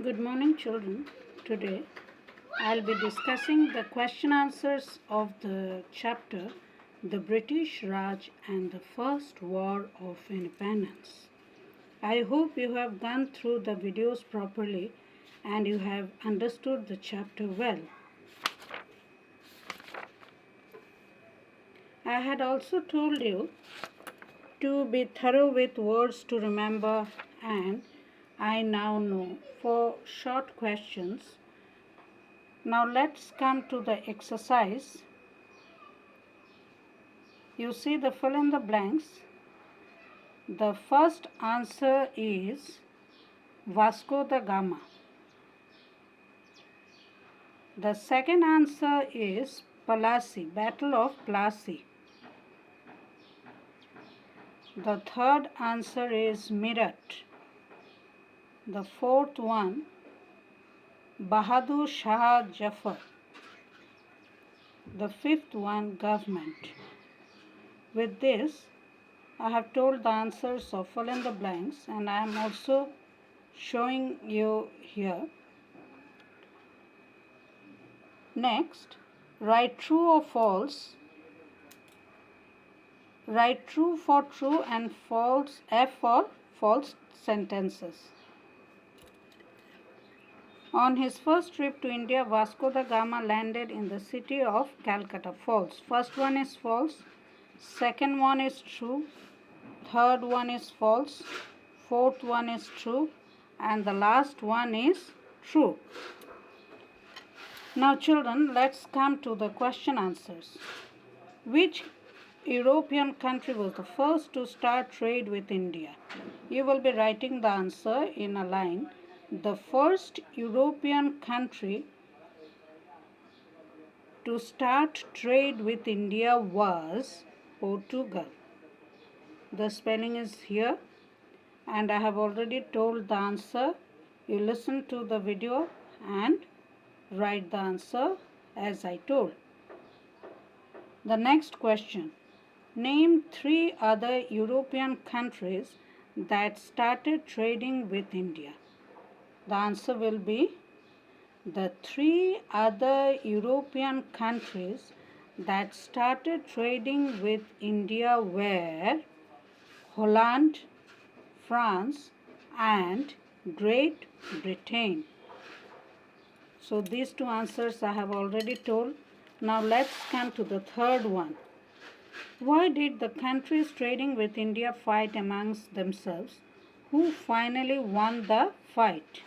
Good morning, children. Today I'll be discussing the question answers of the chapter The British Raj and the First War of Independence. I hope you have gone through the videos properly and you have understood the chapter well. I had also told you to be thorough with words to remember, and I now know for short questions. Now let's come to the exercise. You see the fill in the blanks. The first answer is Vasco da Gama. The second answer is Plassey, Battle of Plassey. The third answer is Meerut. The fourth one, Bahadur Shah Jafar. The fifth one, government. With this, I have told the answers of fill in the blanks, and I am also showing you here. Next, write true or false. Write true for true and false F for false sentences. On his first trip to India, Vasco da Gama landed in the city of Calcutta. False. First one is false. Second one is true. Third one is false. Fourth one is true. And the last one is true. Now children, let's come to the question answers. Which European country was the first to start trade with India? You will be writing the answer in a line. The first European country to start trade with India was Portugal. The spelling is here, and I have already told the answer. You listen to the video and write the answer as I told. The next question. Name 3 other European countries that started trading with India. The answer will be the 3 other European countries that started trading with India were Holland, France, and Great Britain. So these 2 answers I have already told. Now let's come to the third one. Why did the countries trading with India fight amongst themselves? Who finally won the fight?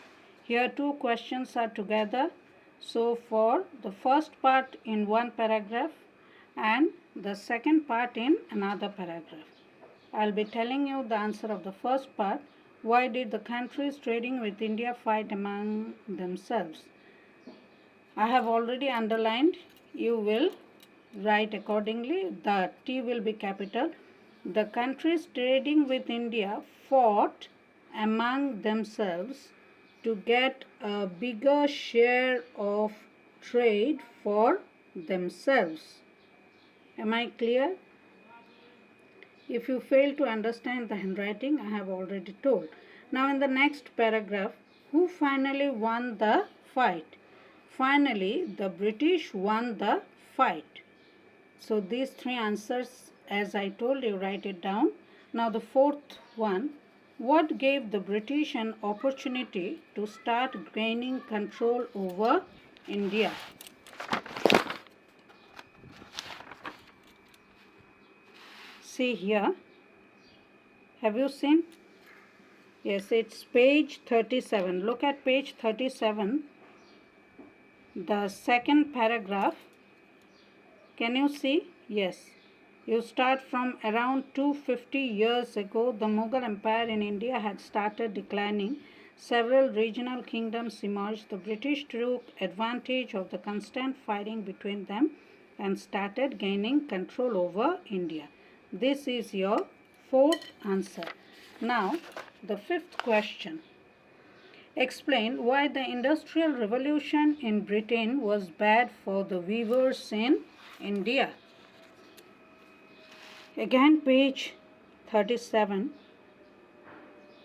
Here 2 questions are together. So for the first part in one paragraph and the second part in another paragraph. I'll be telling you the answer of the first part. Why did the countries trading with India fight among themselves? I have already underlined. You will write accordingly. The T will be capital. The countries trading with India fought among themselves to get a bigger share of trade for themselves. Am I clear? If you fail to understand the handwriting, I have already told. Now in the next paragraph, who finally won the fight? Finally, the British won the fight. So these 3 answers, as I told you, write it down. Now the fourth one, what gave the British an opportunity to start gaining control over India? See here. Have you seen? Yes, it's page 37. Look at page 37. The second paragraph. Can you see? Yes. You start from around 250 years ago, the Mughal Empire in India had started declining. Several regional kingdoms emerged. The British took advantage of the constant fighting between them and started gaining control over India. This is your fourth answer. Now, the fifth question. Explain why the Industrial Revolution in Britain was bad for the weavers in India. Again, page 37.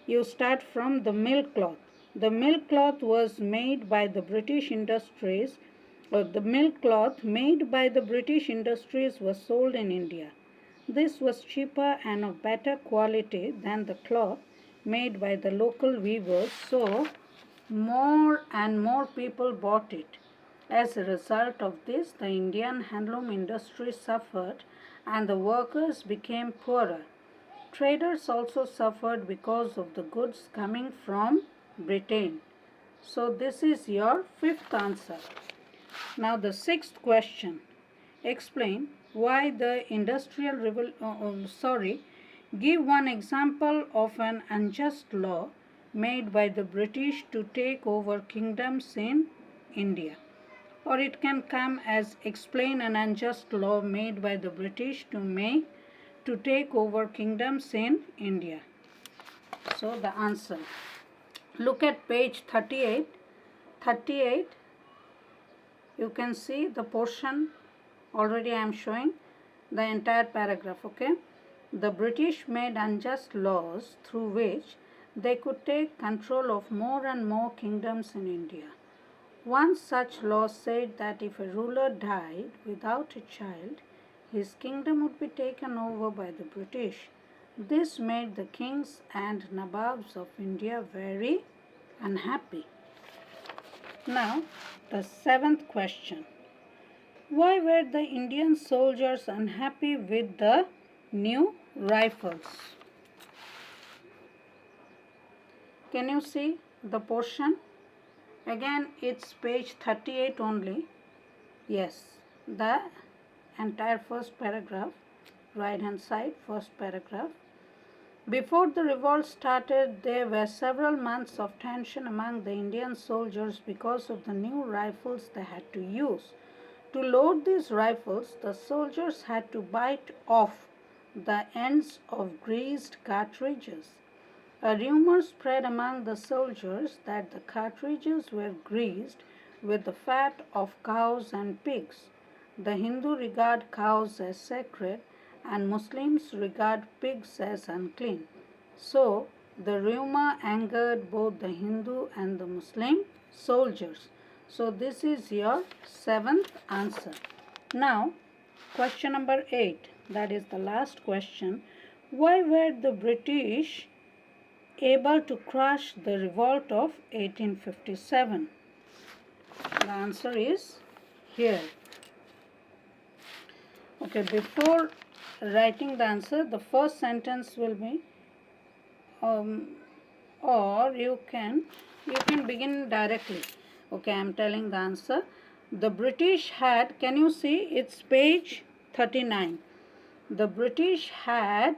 You start from the milk cloth. The milk cloth was made by the British industries, or the milk cloth made by the British industries was sold in India. This was cheaper and of better quality than the cloth made by the local weavers, so more and more people bought it. As a result of this, the Indian handloom industry suffered and the workers became poorer. Traders also suffered because of the goods coming from Britain. So this is your fifth answer. Now the sixth question. Explain why the industrial revolution, give one example of an unjust law made by the British to take over kingdoms in India. Or it can come as explain an unjust law made by the British to take over kingdoms in India. So the answer. Look at page 38. 38. You can see the portion. Already I am showing the entire paragraph. Okay. The British made unjust laws through which they could take control of more and more kingdoms in India. One such law said that if a ruler died without a child, his kingdom would be taken over by the British. This made the kings and nababs of India very unhappy. Now, the seventh question. Why were the Indian soldiers unhappy with the new rifles? Can you see the portion? Again, it's page 38 only. Yes, the entire first paragraph, right hand side, first paragraph. Before the revolt started, there were several months of tension among the Indian soldiers because of the new rifles they had to use. To load these rifles, the soldiers had to bite off the ends of greased cartridges. A rumor spread among the soldiers that the cartridges were greased with the fat of cows and pigs. The Hindu regard cows as sacred and Muslims regard pigs as unclean. So, the rumor angered both the Hindu and the Muslim soldiers. So, this is your seventh answer. Now, question number 8, that is the last question. Why were the British able to crush the revolt of 1857? The answer is here. Okay, before writing the answer, the first sentence will be or you can begin directly. Okay, I am telling the answer. The British had, can you see, it's page 39. The British had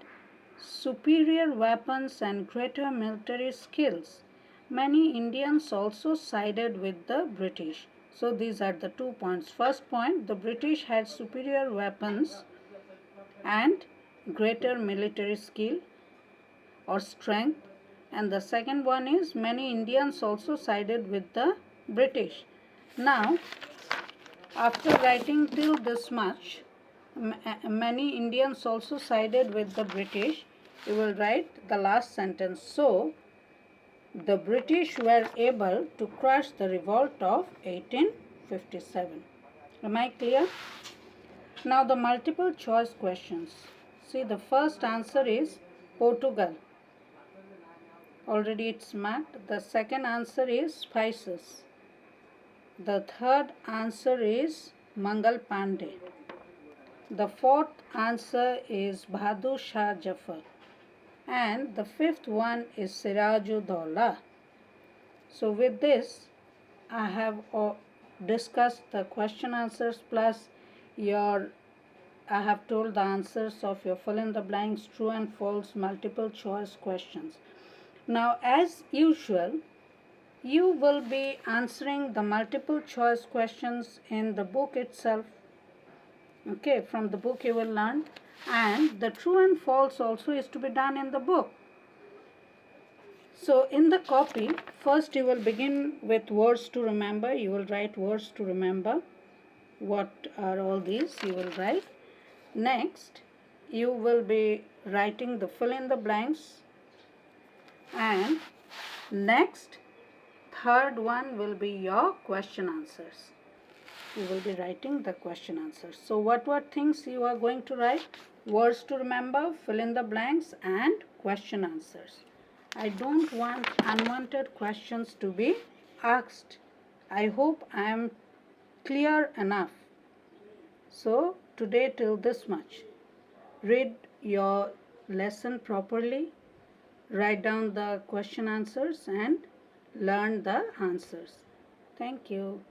superior weapons and greater military skills. Many Indians also sided with the British. So these are the 2 points. First point, the British had superior weapons and greater military skill or strength. And the second one is many Indians also sided with the British. Now, after writing till this much, many Indians also sided with the British, you will write the last sentence. So, the British were able to crush the revolt of 1857. Am I clear? Now, the multiple choice questions. See, the first answer is Portugal. Already it's marked. The second answer is spices. The third answer is Mangal Pandey. The fourth answer is Bahadur Shah Jafar. And the fifth one is Siraj-ud-Daulah. So with this, I have discussed the question answers plus I have told the answers of your fill in the blanks, true and false multiple choice questions. Now, as usual, you will be answering the multiple choice questions in the book itself. Okay, from the book you will learn. And the true and false also is to be done in the book. So, in the copy, first you will begin with words to remember. You will write words to remember. What are all these? You will write. Next, you will be writing the fill in the blanks. And next, third one will be your question answers. You will be writing the question answers. So what things you are going to write? Words to remember, fill in the blanks, and question answers. I don't want unwanted questions to be asked. I hope I am clear enough. So today till this much. Read your lesson properly, write down the question answers and learn the answers. Thank you.